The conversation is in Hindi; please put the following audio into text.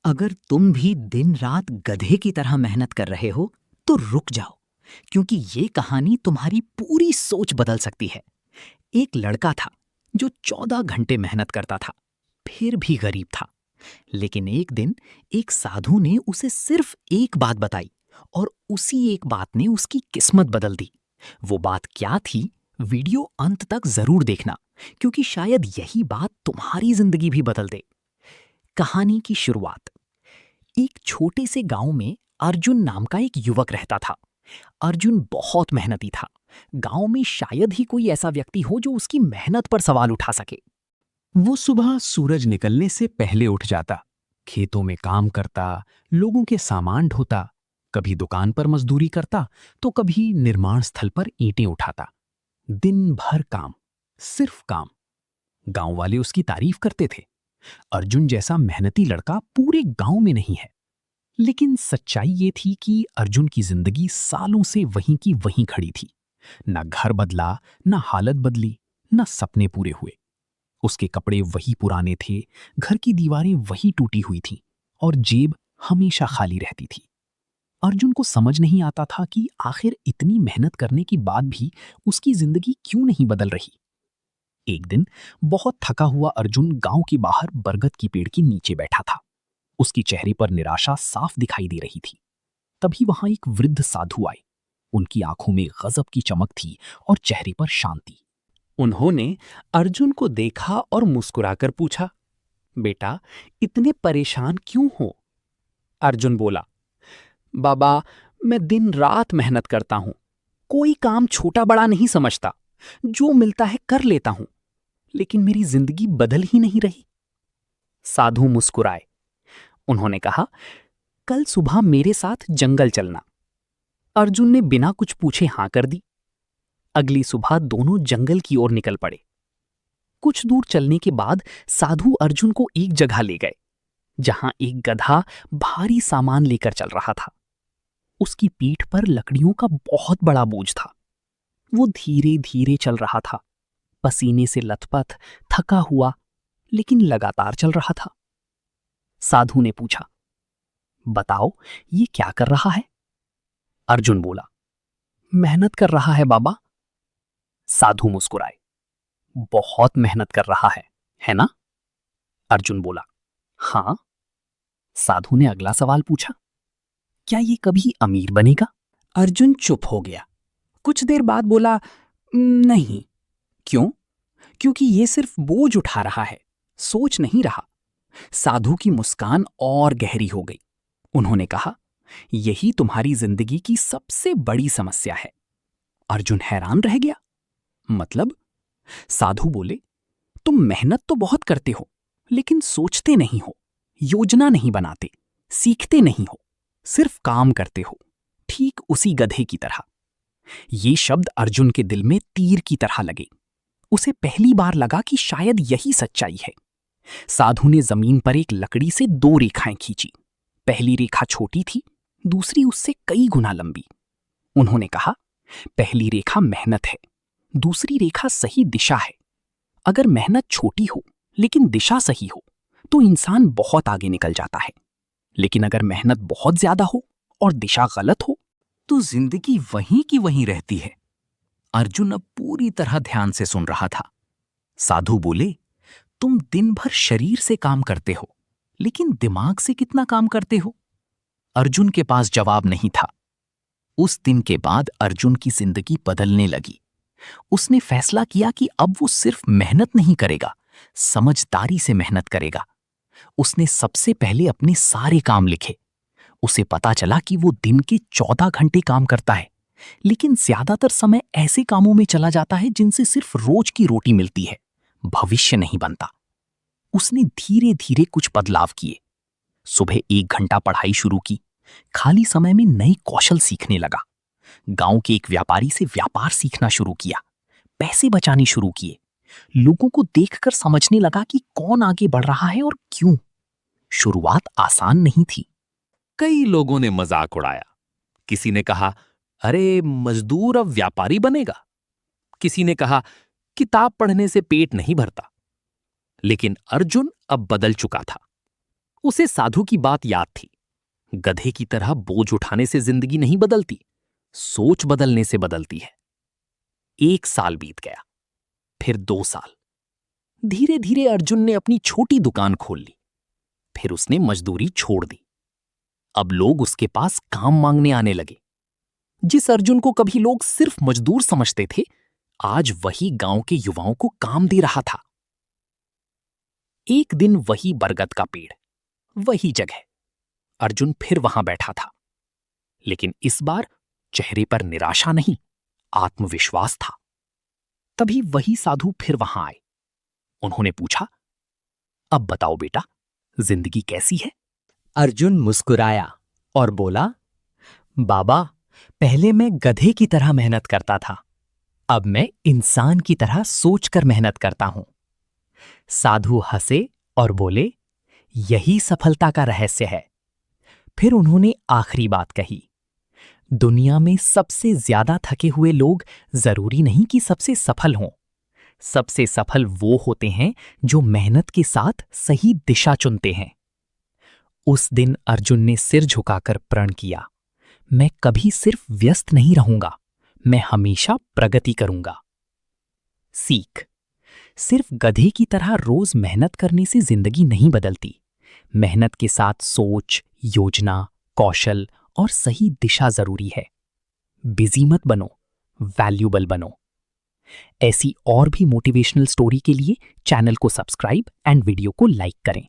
अगर तुम भी दिन रात गधे की तरह मेहनत कर रहे हो तो रुक जाओ, क्योंकि ये कहानी तुम्हारी पूरी सोच बदल सकती है। एक लड़का था जो 14 घंटे मेहनत करता था, फिर भी गरीब था। लेकिन एक दिन एक साधु ने उसे सिर्फ एक बात बताई, और उसी एक बात ने उसकी किस्मत बदल दी। वो बात क्या थी? वीडियो अंत तक जरूर देखना, क्योंकि शायद यही बात तुम्हारी जिंदगी भी बदल दे। कहानी की शुरुआत। एक छोटे से गांव में अर्जुन नाम का एक युवक रहता था। अर्जुन बहुत मेहनती था। गांव में शायद ही कोई ऐसा व्यक्ति हो जो उसकी मेहनत पर सवाल उठा सके। वो सुबह सूरज निकलने से पहले उठ जाता, खेतों में काम करता, लोगों के सामान ढोता, कभी दुकान पर मजदूरी करता तो कभी निर्माण स्थल पर ईंटें उठाता। दिन भर काम, सिर्फ काम। गांव वाले उसकी तारीफ करते थे। अर्जुन जैसा मेहनती लड़का पूरे गांव में नहीं है। लेकिन सच्चाई ये थी कि अर्जुन की जिंदगी सालों से वहीं की वहीं खड़ी थी। ना घर बदला, ना हालत बदली, ना सपने पूरे हुए। उसके कपड़े वही पुराने थे, घर की दीवारें वही टूटी हुई थीं, और जेब हमेशा खाली रहती थी। अर्जुन को समझ नहीं आता था कि आखिर इतनी मेहनत करने के बाद भी उसकी जिंदगी क्यों नहीं बदल रही। एक दिन बहुत थका हुआ अर्जुन गांव के बाहर बरगद की पेड़ के नीचे बैठा था। उसके चेहरे पर निराशा साफ दिखाई दे रही थी। तभी वहां एक वृद्ध साधु आए। उनकी आंखों में गजब की चमक थी और चेहरे पर शांति। उन्होंने अर्जुन को देखा और मुस्कुराकर पूछा, बेटा, इतने परेशान क्यों हो? अर्जुन बोला, बाबा, मैं दिन रात मेहनत करता हूं। कोई काम छोटा बड़ा नहीं समझता। जो मिलता है कर लेता हूं, लेकिन मेरी जिंदगी बदल ही नहीं रही। साधु मुस्कुराए। उन्होंने कहा, कल सुबह मेरे साथ जंगल चलना। अर्जुन ने बिना कुछ पूछे हां कर दी। अगली सुबह दोनों जंगल की ओर निकल पड़े। कुछ दूर चलने के बाद साधु अर्जुन को एक जगह ले गए, जहां एक गधा भारी सामान लेकर चल रहा था। उसकी पीठ पर लकड़ियों का बहुत बड़ा बोझ था। वो धीरे धीरे चल रहा था, पसीने से लथपथ, थका हुआ, लेकिन लगातार चल रहा था। साधु ने पूछा, बताओ, ये क्या कर रहा है? अर्जुन बोला, मेहनत कर रहा है बाबा। साधु मुस्कुराए। बहुत मेहनत कर रहा है ना? अर्जुन बोला, हाँ। साधु ने अगला सवाल पूछा, क्या ये कभी अमीर बनेगा? अर्जुन चुप हो गया। कुछ देर बाद बोला, नहीं। क्यों? क्योंकि ये सिर्फ बोझ उठा रहा है, सोच नहीं रहा। साधु की मुस्कान और गहरी हो गई। उन्होंने कहा, यही तुम्हारी जिंदगी की सबसे बड़ी समस्या है। अर्जुन हैरान रह गया। मतलब? साधु बोले, तुम मेहनत तो बहुत करते हो, लेकिन सोचते नहीं हो, योजना नहीं बनाते, सीखते नहीं हो, सिर्फ काम करते हो, ठीक उसी गधे की तरह। ये शब्द अर्जुन के दिल में तीर की तरह लगे। उसे पहली बार लगा कि शायद यही सच्चाई है। साधु ने जमीन पर एक लकड़ी से 2 रेखाएं खींची। पहली रेखा छोटी थी, दूसरी उससे कई गुना लंबी। उन्होंने कहा, पहली रेखा मेहनत है, दूसरी रेखा सही दिशा है। अगर मेहनत छोटी हो लेकिन दिशा सही हो तो इंसान बहुत आगे निकल जाता है। लेकिन अगर मेहनत बहुत ज्यादा हो और दिशा गलत हो तो जिंदगी वहीं की वहीं रहती है। अर्जुन अब पूरी तरह ध्यान से सुन रहा था। साधु बोले, तुम दिन भर शरीर से काम करते हो, लेकिन दिमाग से कितना काम करते हो? अर्जुन के पास जवाब नहीं था। उस दिन के बाद अर्जुन की जिंदगी बदलने लगी। उसने फैसला किया कि अब वो सिर्फ मेहनत नहीं करेगा, समझदारी से मेहनत करेगा। उसने सबसे पहले अपने सारे काम लिखे। उसे पता चला कि वो दिन के 14 घंटे काम करता है, लेकिन ज्यादातर समय ऐसे कामों में चला जाता है जिनसे सिर्फ रोज की रोटी मिलती है, भविष्य नहीं बनता। उसने धीरे धीरे कुछ बदलाव किए। सुबह 1 घंटा पढ़ाई शुरू की, खाली समय में नए कौशल सीखने लगा। गांव के एक व्यापारी से व्यापार सीखना शुरू किया, पैसे बचाने शुरू किए। लोगों को देखकर समझने लगा कि कौन आगे बढ़ रहा है और क्यों। शुरुआत आसान नहीं थी। कई लोगों ने मजाक उड़ाया। किसी ने कहा, अरे, मजदूर अब व्यापारी बनेगा। किसी ने कहा, किताब पढ़ने से पेट नहीं भरता। लेकिन अर्जुन अब बदल चुका था। उसे साधु की बात याद थी। गधे की तरह बोझ उठाने से जिंदगी नहीं बदलती, सोच बदलने से बदलती है। 1 साल बीत गया, फिर 2 साल। धीरे धीरे अर्जुन ने अपनी छोटी दुकान खोल ली। फिर उसने मजदूरी छोड़ दी। अब लोग उसके पास काम मांगने आने लगे। जिस अर्जुन को कभी लोग सिर्फ मजदूर समझते थे, आज वही गांव के युवाओं को काम दे रहा था। एक दिन वही बरगद का पेड़, वही जगह। अर्जुन फिर वहां बैठा था, लेकिन इस बार चेहरे पर निराशा नहीं, आत्मविश्वास था। तभी वही साधु फिर वहां आए। उन्होंने पूछा, अब बताओ बेटा, जिंदगी कैसी है? अर्जुन मुस्कुराया और बोला, बाबा, पहले मैं गधे की तरह मेहनत करता था, अब मैं इंसान की तरह सोचकर मेहनत करता हूं। साधु हंसे और बोले, यही सफलता का रहस्य है। फिर उन्होंने आखिरी बात कही, दुनिया में सबसे ज्यादा थके हुए लोग जरूरी नहीं कि सबसे सफल हों। सबसे सफल वो होते हैं जो मेहनत के साथ सही दिशा चुनते हैं। उस दिन अर्जुन ने सिर झुकाकर प्रण किया, मैं कभी सिर्फ व्यस्त नहीं रहूंगा, मैं हमेशा प्रगति करूंगा। सीख, सिर्फ गधे की तरह रोज मेहनत करने से जिंदगी नहीं बदलती। मेहनत के साथ सोच, योजना, कौशल और सही दिशा जरूरी है। बिजी मत बनो, वैल्यूबल बनो। ऐसी और भी मोटिवेशनल स्टोरी के लिए चैनल को सब्सक्राइब एंड वीडियो को लाइक करें।